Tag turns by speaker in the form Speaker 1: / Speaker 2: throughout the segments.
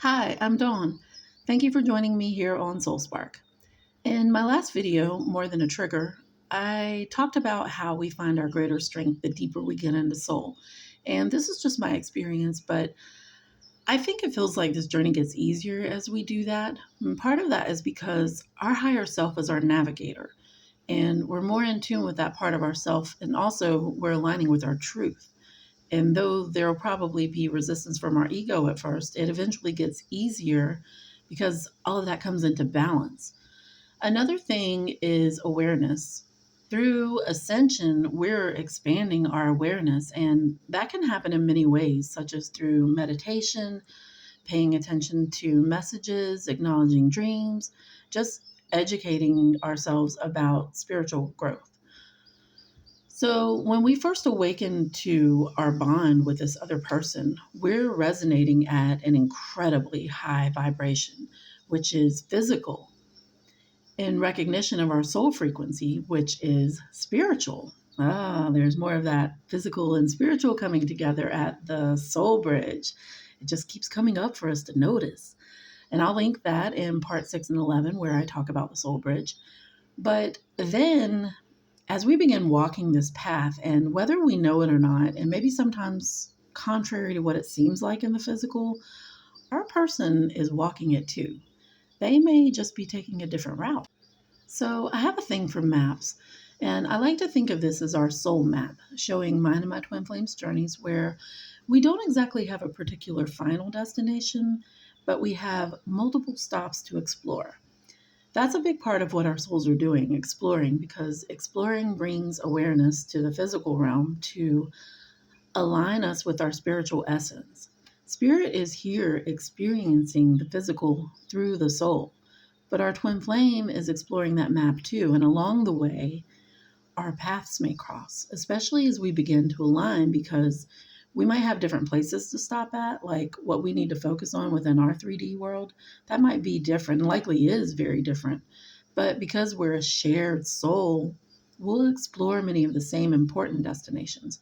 Speaker 1: Hi, I'm Dawn. Thank you for joining me here on SoulSpark. In my last video, More Than a Trigger, I talked about how we find our greater strength the deeper we get into soul. And this is just my experience, but I think it feels like this journey gets easier as we do that. And part of that is because our higher self is our navigator, and we're more in tune with that part of ourself, and also we're aligning with our truth. And though there will probably be resistance from our ego at first, it eventually gets easier because all of that comes into balance. Another thing is awareness. Through ascension, we're expanding our awareness, and that can happen in many ways, such as through meditation, paying attention to messages, acknowledging dreams, just educating ourselves about spiritual growth. So, when we first awaken to our bond with this other person, we're resonating at an incredibly high vibration, which is physical, in recognition of our soul frequency, which is spiritual. There's more of that physical and spiritual coming together at the soul bridge. It just keeps coming up for us to notice. And I'll link that in part 6 and 11, where I talk about the soul bridge. But then as we begin walking this path, and whether we know it or not, and maybe sometimes contrary to what it seems like in the physical, our person is walking it too. They may just be taking a different route. So I have a thing for maps, and I like to think of this as our soul map, showing mine and my twin flames journeys where we don't exactly have a particular final destination, but we have multiple stops to explore. That's a big part of what our souls are doing, exploring, because exploring brings awareness to the physical realm to align us with our spiritual essence. Spirit is here experiencing the physical through the soul, but our twin flame is exploring that map too. And along the way, our paths may cross, especially as we begin to align, because we might have different places to stop at, like what we need to focus on within our 3D world. That might be different, likely is very different. But because we're a shared soul, we'll explore many of the same important destinations,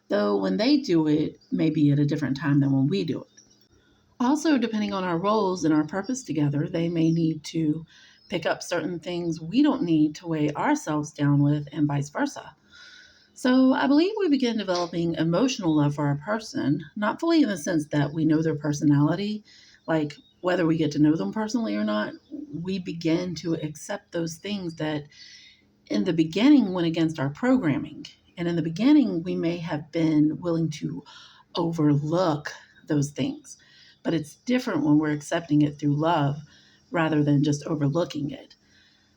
Speaker 1: though when they do it, maybe at a different time than when we do it. Also, depending on our roles and our purpose together, they may need to pick up certain things we don't need to weigh ourselves down with, and vice versa. So, I believe we begin developing emotional love for our person, not fully in the sense that we know their personality, like whether we get to know them personally or not, we begin to accept those things that in the beginning went against our programming. And in the beginning, we may have been willing to overlook those things. But it's different when we're accepting it through love rather than just overlooking it.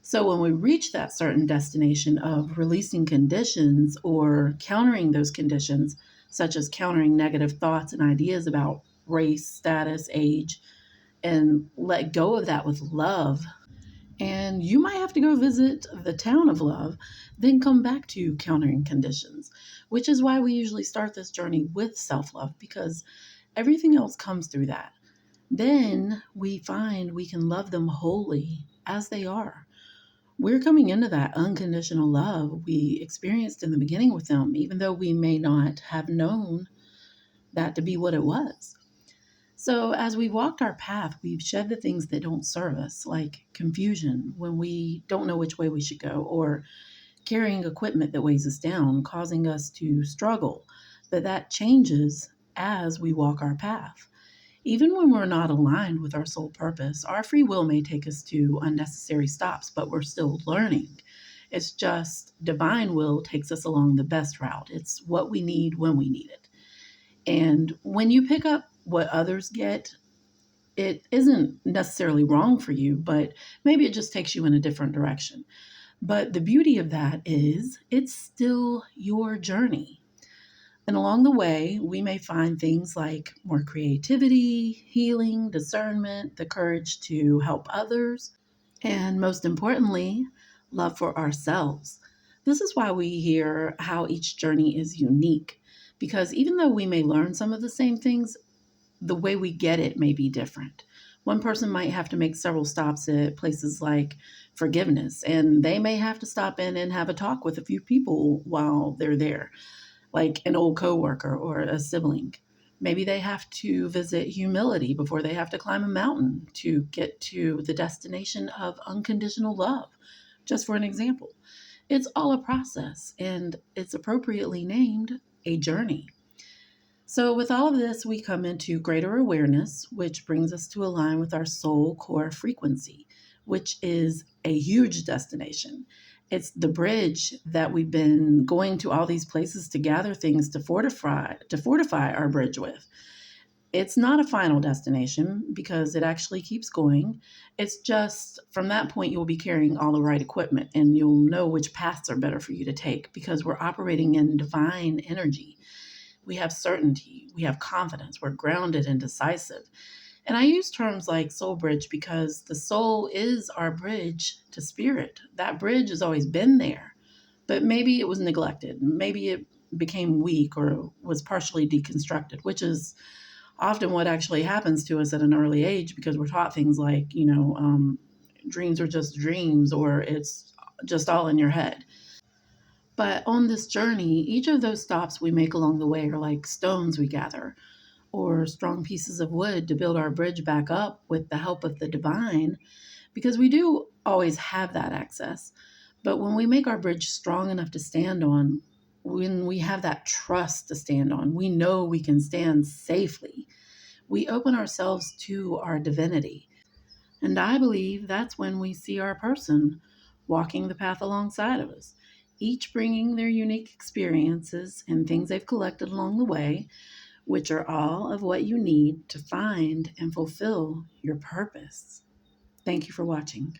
Speaker 1: So when we reach that certain destination of releasing conditions or countering those conditions, such as countering negative thoughts and ideas about race, status, age, and let go of that with love, and you might have to go visit the town of love, then come back to countering conditions, which is why we usually start this journey with self love, because everything else comes through that. Then we find we can love them wholly as they are. We're coming into that unconditional love we experienced in the beginning with them, even though we may not have known that to be what it was. So, as we walked our path, we've shed the things that don't serve us, like confusion when we don't know which way we should go, or carrying equipment that weighs us down, causing us to struggle. But that changes as we walk our path. Even when we're not aligned with our soul purpose, our free will may take us to unnecessary stops, but we're still learning. It's just divine will takes us along the best route. It's what we need when we need it. And when you pick up what others get, it isn't necessarily wrong for you, but maybe it just takes you in a different direction. But the beauty of that is it's still your journey. And along the way, we may find things like more creativity, healing, discernment, the courage to help others, and most importantly, love for ourselves. This is why we hear how each journey is unique, because even though we may learn some of the same things, the way we get it may be different. One person might have to make several stops at places like forgiveness, and they may have to stop in and have a talk with a few people while they're there, like an old coworker or a sibling. Maybe they have to visit humility before they have to climb a mountain to get to the destination of unconditional love, just for an example. It's all a process, and it's appropriately named a journey. So, with all of this, we come into greater awareness, which brings us to align with our soul core frequency, which is a huge destination. It's the bridge that we've been going to all these places to gather things to fortify our bridge with. It's not a final destination because it actually keeps going. It's just from that point, you'll be carrying all the right equipment and you'll know which paths are better for you to take because we're operating in divine energy. We have certainty, we have confidence, we're grounded and decisive. And I use terms like soul bridge because the soul is our bridge to spirit. That bridge has always been there, but maybe it was neglected. Maybe it became weak or was partially deconstructed, which is often what actually happens to us at an early age because we're taught things like, dreams are just dreams or it's just all in your head. But on this journey, each of those stops we make along the way are like stones we gather or strong pieces of wood to build our bridge back up with the help of the divine, because we do always have that access. But when we make our bridge strong enough to stand on, when we have that trust to stand on, we know we can stand safely. We open ourselves to our divinity. And I believe that's when we see our person walking the path alongside of us, each bringing their unique experiences and things they've collected along the way, which are all of what you need to find and fulfill your purpose. Thank you for watching.